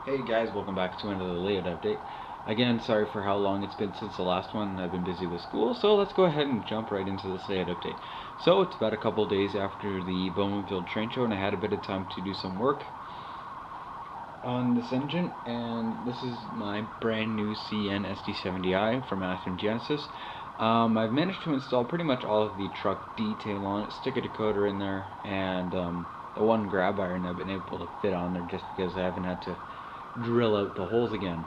Hey guys, welcome back to another layout update. Again, sorry for how long it's been since the last one. I've been busy with school, so let's go ahead and jump right into this layout update. So it's about a couple days after the Bowmanville train show, and I had a bit of time to do some work on this engine, and this is my brand new CN SD70i from Athearn Genesis. I've managed to install pretty much all of the truck detail on it, stick a decoder in there, and the one grab iron I've been able to fit on there just because I haven't had to drill out the holes again.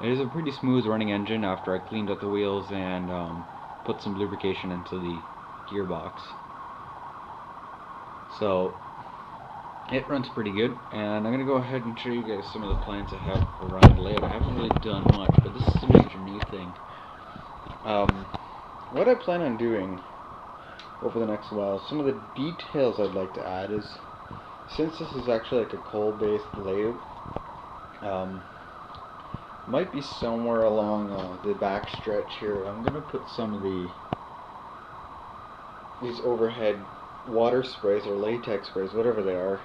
It is a pretty smooth running engine after I cleaned out the wheels and put some lubrication into the gearbox. So it runs pretty good, and I'm going to go ahead and show you guys some of the plans I have around the layout. I haven't really done much, but this is a major new thing. What I plan on doing over the next while, some of the details I'd like to add is, since this is actually like a coal-based layout, might be somewhere along the back stretch here. I'm gonna put some of these overhead water sprays or latex sprays, whatever they are,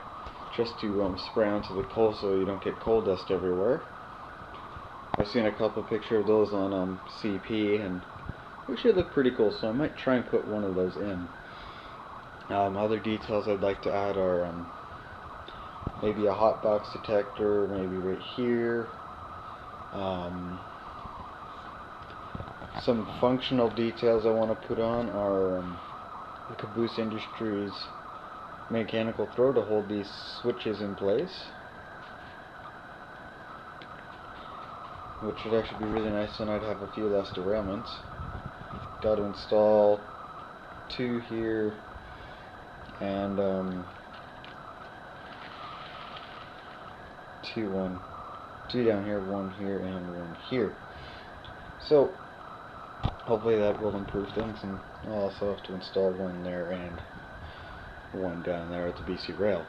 just to spray onto the coal so you don't get coal dust everywhere. I've seen a couple pictures of those on CP, and they should look pretty cool, so I might try and put one of those in. Other details I'd like to add are maybe a hot box detector, maybe right here. Some functional details I want to put on are the Caboose Industries mechanical throw to hold these switches in place, which would actually be really nice, and I'd have a few less derailments. Got to install two here and two down here, one here, and one here. So hopefully that will improve things, and I'll also have to install one there and one down there at the BC Rail.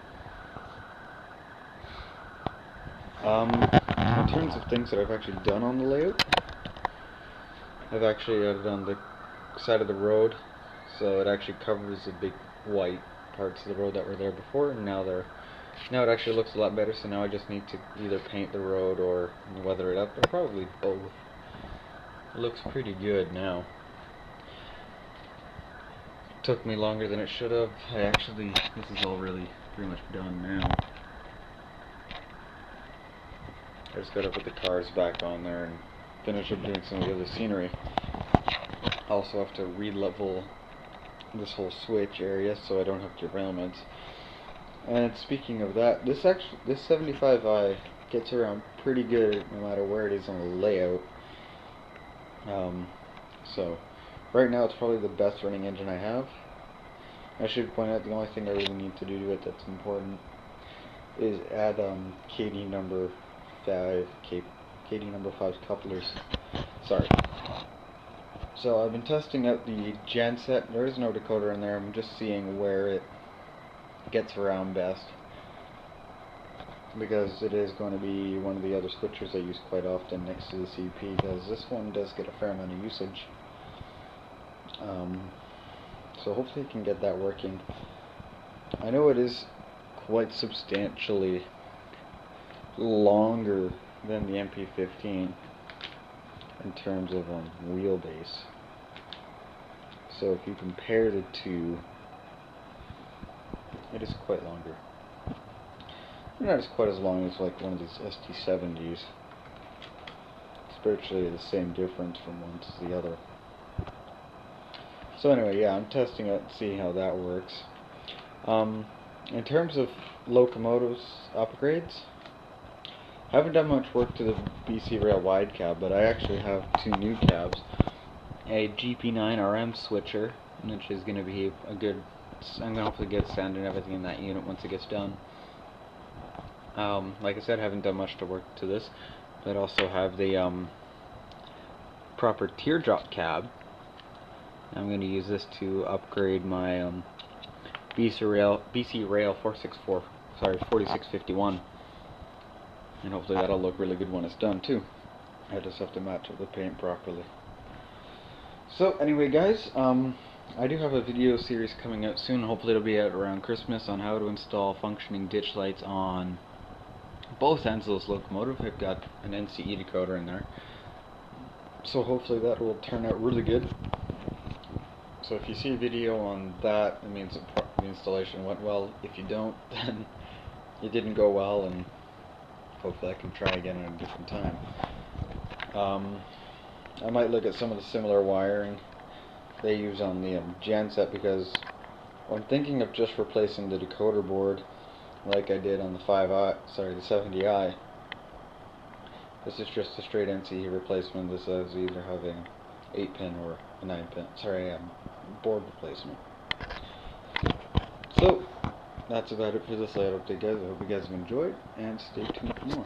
In terms of things that I've actually done on the layout, I've actually added on the side of the road, so it actually covers the big white parts of the road that were there before, and now it actually looks a lot better. So now I just need to either paint the road or weather it up, or probably both. It looks pretty good now. It took me longer than it should have. This is all really pretty much done now. I just gotta put the cars back on there and finish up doing some of the other scenery. I also have to re-level this whole switch area so I don't have derailments. And speaking of that, this 75i gets around pretty good no matter where it is on the layout. So right now it's probably the best running engine I have. I should point out the only thing I really need to do to it that's important is add KD number 5 couplers. Sorry. So I've been testing out the genset. There is no decoder in there. I'm just seeing where it gets around best, because it is going to be one of the other switchers I use quite often next to the CP, because this one does get a fair amount of usage. So hopefully I can get that working. I know it is quite substantially longer than the MP15 in terms of wheelbase. So if you compare the two, it is quite longer. Not as quite as long as like one of these ST70s. It's virtually the same difference from one to the other. So anyway, yeah, I'm testing it and seeing how that works. In terms of locomotives upgrades, I haven't done much work to the BC Rail wide cab, but I actually have two new cabs. A GP9RM switcher, which is going to be a good, I'm going to hopefully get sound and everything in that unit once it gets done. Like I said, I haven't done much to work to this, but I also have the proper teardrop cab. I'm going to use this to upgrade my BC Rail 4651, and hopefully that'll look really good when it's done too. I just have to match up the paint properly. So anyway guys, I do have a video series coming out soon. Hopefully it'll be out around Christmas, on how to install functioning ditch lights on both ends of this locomotive have got an NCE decoder in there. So hopefully that will turn out really good. So if you see a video on that, it means the installation went well. If you don't, then it didn't go well, and hopefully I can try again at a different time. I might look at some of the similar wiring they use on the genset, because I'm thinking of just replacing the decoder board like I did on the 70i. This is just a straight NCE replacement. This is either having 8-pin or a 9-pin, board replacement. So, that's about it for this layout update, guys. I hope you guys have enjoyed, and stay tuned for more.